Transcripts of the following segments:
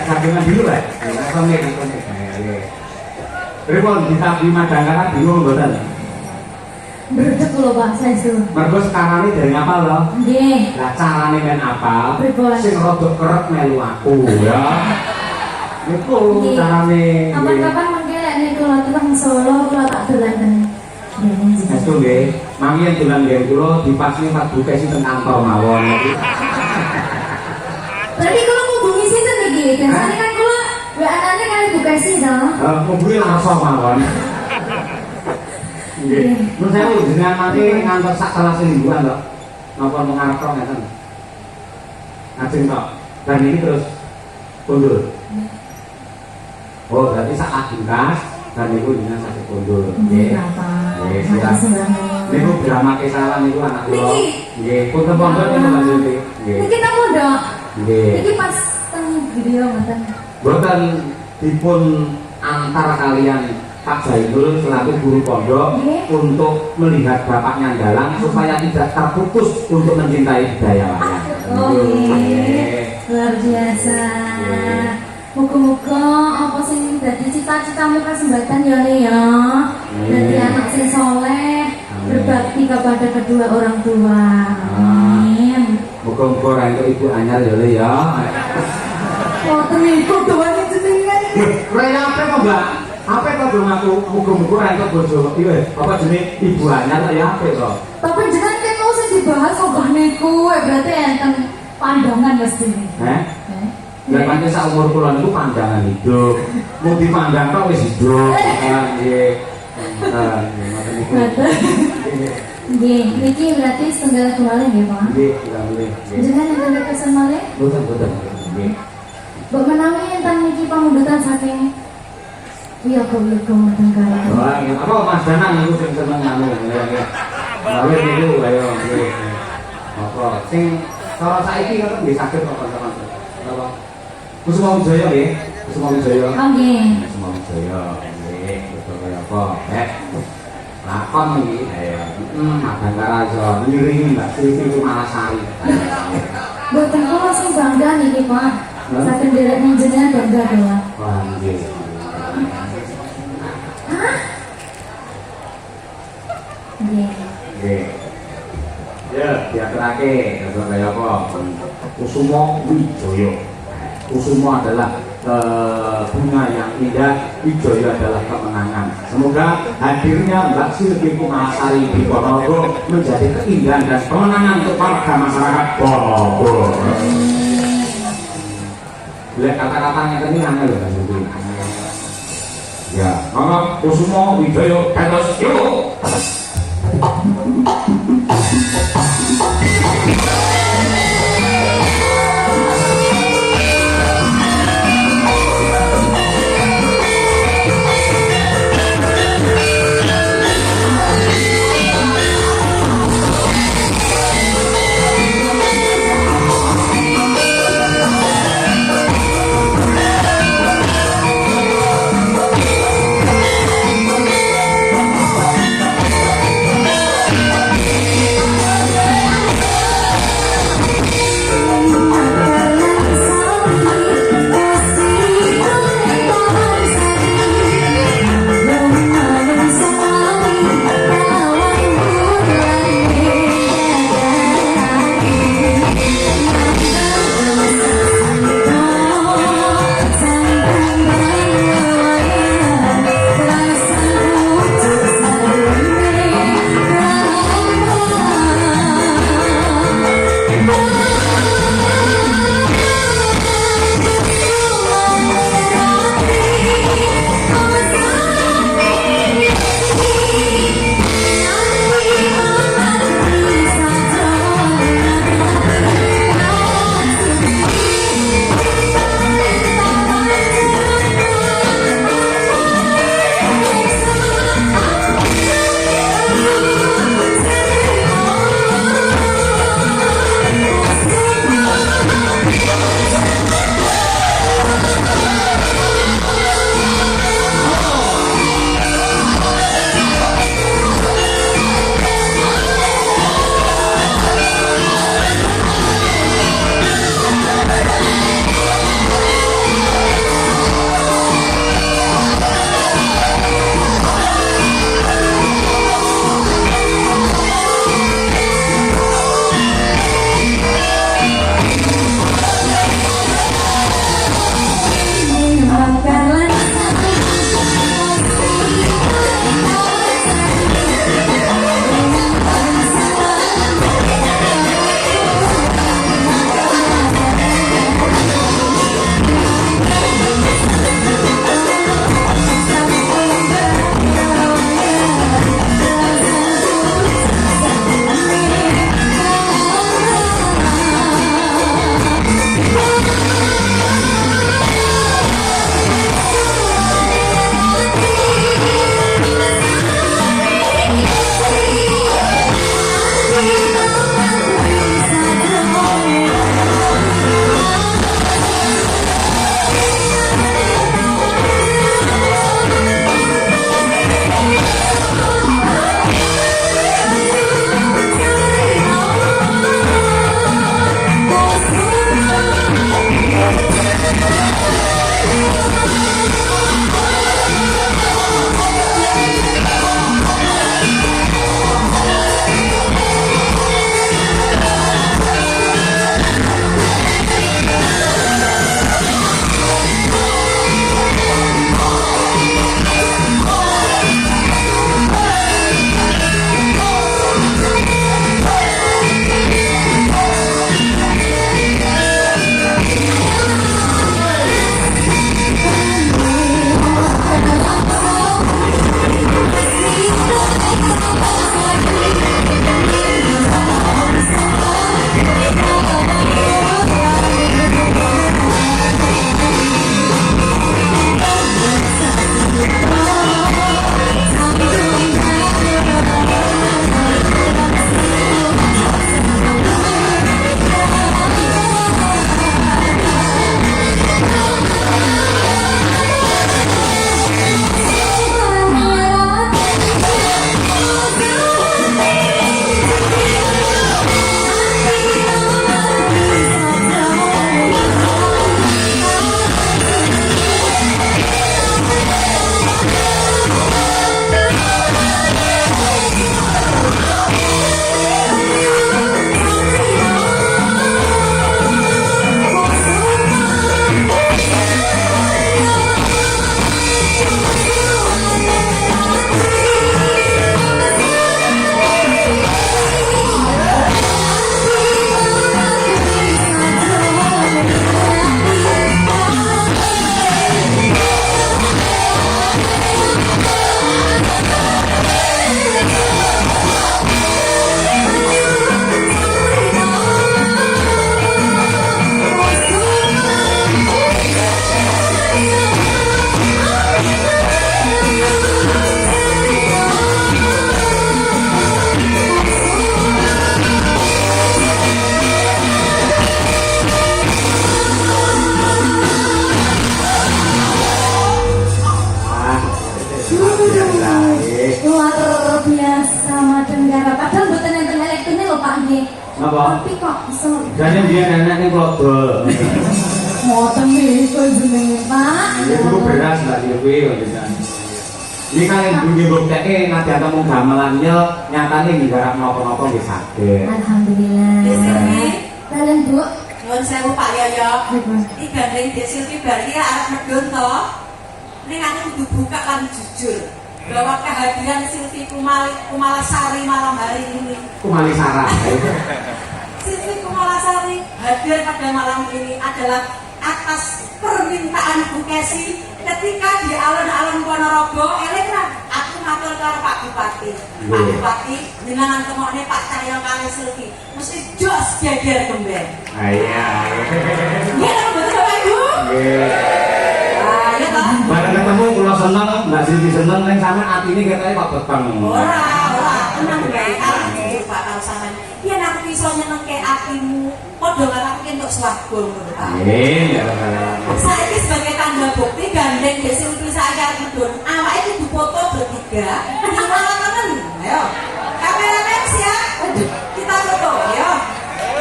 Jagungan dulu ya. Komik. Pripun ditabi madangkara bingung mboten? Berdek lho Pak Saestu. Mergo sekarang ini dari apa loh? Nggih. Lah carane men apa? Pripun? Sing rada kerep melu aku ya. Niku carane. Kapan-kapan mengke nek kula teng Solo kula tak dolanen. Saestu nggih. Mangke dolan nggih kula dipasni Pak Bukesi teng kantor mawon. Berarti kula ngubungi sinten iki? Biasane kan kula WA-ane kali Bukesi to. Ngubungi langsung mawon. Nggih. Mun saya jenengan mangke ngantos sak kelas mingguan to. Napa mengarep ngeten. Ajeng tok. Dan ini terus kondur. Oh, berarti sak adukas dan niku jenengan sakit kondur. Nggih. Nggih, siap. Niku drama kesalan niku anak kula. Nggih, punten pondok niku lanjuti. Nggih. Niki nang pondok. Nggih. Iki pas teng video ngoten. Boten dipun antara kalian Pak Zainul selaku guru pondok untuk melihat bapaknya dalang supaya tidak terputus untuk mencintai budaya wayang. Oh iya, luar biasa. Muga-muga apa sing dadi cita-citamu kesempatan ya Le ya. Dadi anak sing soleh, berbakti kepada kedua orang tua. Amin. Muga-muga ora entuk ibu anyar ya Le ya. Oh, temiko doane jenengan. Raya apa kok, Mbak? Apa kok dong aku muga-muga ora entuk bojo iki apa jenenge ibu anyar ya apik kok. Tapi jenengan kan mau sing dibahas obah niku, berarti enten pandangan mesti. Lah pancen sak umur kula niku pandangan hidup. Mau dipandang tok wis hidup. Nggih. Ngoten niku. Nggih, niki berarti setengah kemarin ya, Pak? Nggih, nggih. Jenengan ada kesan malih? Boten. Nggih. Mbok menawi enten niki pamundutan saking wiyoga-wiyoga ngoten kala. Wah, apa Mas Danang niku sing seneng anu nggih. Lalu niku ayo nggih. Apa sing cara saiki kok nggih saged kok teman-teman. Napa? Kusuma Wijaya nggih. Kusuma Wijaya. Oh nggih. Kusuma Wijaya nggih. Betul kaya apa? Lakon iki ayo. Madangkara iso ngiringi Mbak Siti Malasari. Mboten kula sing bangga niki, Pak. Saking derek jenengan bangga doang. Wah, nggih. Nggih. Ya, diaturake kaya apa? Kusuma Wijaya. Kusuma adalah bunga yang indah, Wijaya adalah kemenangan. Semoga hadirnya Mbak Silvi Kumasari di Ponorogo menjadi keindahan dan kemenangan untuk warga masyarakat Ponorogo. Lihat kata-katanya tadi angel loh kan itu. Ya, maka Kusuma Wijaya terus yuk. Apa? Tapi kok iso. Jadi dia nenek ning klodol. Ngoten niku jenenge, Pak. Ini tuku beras Mbak Silvi bisa. Ini kalian bunyi bukteknya nanti ada mau gamelannya nyatanya digarap nopo-nopo nggih saged. Alhamdulillah. Kalian Bu. Nuwun sewu Pak Yoyo. Iki gandeng Dek Silvi bari arep medhun to. Ning aku kudu buka lan jujur bahwa kehadiran Silvi Kumalasari malam hari ini. Kumalisara. Silvi Kumalasari hadir pada malam ini adalah atas permintaan Bu Kesi ketika di alun-alun Ponorogo. Elek ra aku matur karo Pak Bupati. Pak Bupati jenengan temokne Pak Cahyo kali Silvi mesti jos geger kemben. Iya. Iya lho betul Bapak Ibu. Nggih. Ah ya toh. Bareng ketemu kula seneng, Mbak Silvi seneng ning sampean atine katanya Pak Beteng. Ora, tenang bae. Aku jujur Pak karo sampean. Yen aku iso nyenengke atimu, padha karo aku entuk swarga ngono Pak. Nggih, ya Allah. Saiki sebagai tanda bukti gandeng Dek Silvi saya medun. Awake kudu foto bertiga. Gimana ayo. Kameramen siap. Kita foto, ayo.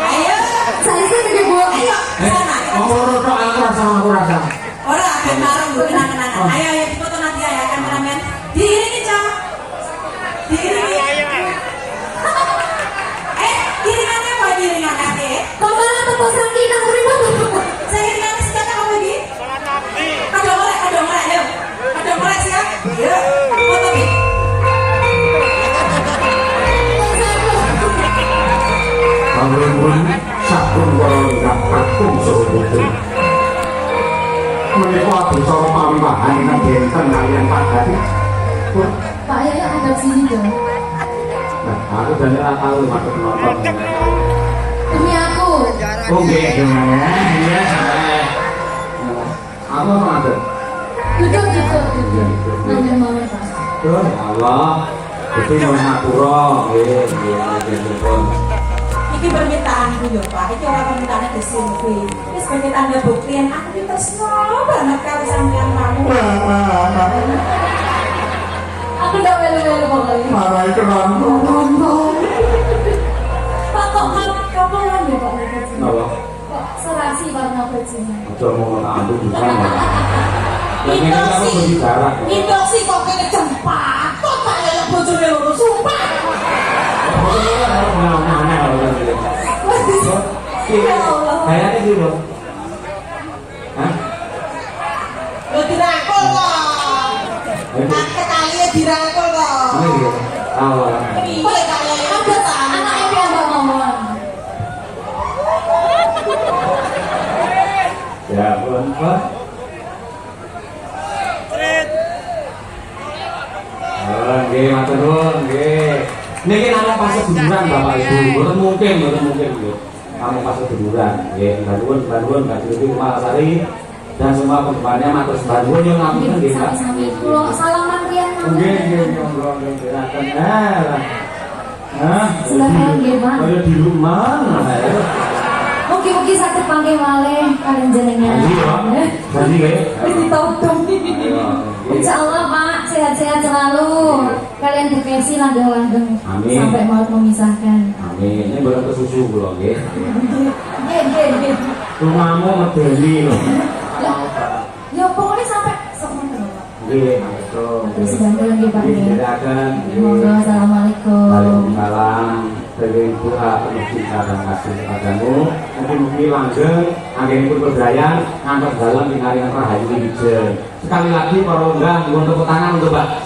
Ayo. Saya sih Bu. Ayo, sana. Ngomong tok aku rasa. Ora, ben marung lho kenang-kenangan. Ayo ayo difoto nanti ya kameramen. Diiringi, Cok. Diiringi. Iringannya apa diiringannya? Kemana tepuk sakinah mriku? Saya iringannya sejak apa lagi? Ada mulai, ayo. Ada mulai siap? Ayo, foto nih. Bangun sabun karo dapat kum sebetulnya. Menika bicara pambahan nang benten kalian Pak Dadi. Pak Yoyo ada sini dong. Nah, aku dan ora tahu maksud nonton. Demi aku. Oh nggih, iya sampai. Aku apa ada? Duduk. Nanya mama Pak. Ya Allah. Itu mau ngapura, nggih, pun. Iki permintaanku ya Pak, iki ora permintaane Dek Silvi. Ini sebagai tanda bukti yang aku ditresno banget karo sampean kamu. Aku ndak melu-melu pokoknya. Marai keran. Pak kok kapan ya Pak bajunya? Napa? Kok serasi warna bajunya? Aja mau ngandung bisa enggak? Yang ini kan aku berbicara. Indoksi kok kene jempat. Kok Pak Yoyo bojone loro sumpah. Kayaknya gitu. Hah? Lo dirangkul kok. Kakek kalian dirangkul kok. Ini gitu. Tahu lah. Boleh kalian ada tak Anak ini yang ngomong. Ya pun Pak. Nggih, matur nuwun, nggih. Niki namung pas seduluran Bapak Ibu, mboten mungkin nggih. Namung pas seduluran. Nggih, bantuan Mbak Silvi Kumalasari dan semua pembantunya matur sembah nuwun yo ngapunten nggih, Pak. Sami-sami kula salaman riyen Nggih, monggo nggih. Hah? Silakan nggih, Pak. Kaya di rumah. Mugi-mugi saged panggih malih kalian jenengan. Janji nggih. Wis ditodong. Insyaallah Pak, sehat-sehat selalu. Kalian dikasih langgeng-langgeng Amin. sampai maut memisahkan. Amin. Ini barang kesusu kula nggih. Nggih. Rumahmu medeni lho. Ya pokoknya sampai semono Pak. Nggih, betul. Terus bantu nggih Pak. Diberikan. Monggo assalamualaikum. Waalaikumsalam. Dari doa penuh cinta dan kasih kepadamu. Mungkin langgeng, angin pun berjaya, ngangkat dalam di karian rahayu Wijen. Sekali lagi para unggah, untuk tepuk tangan untuk Mbak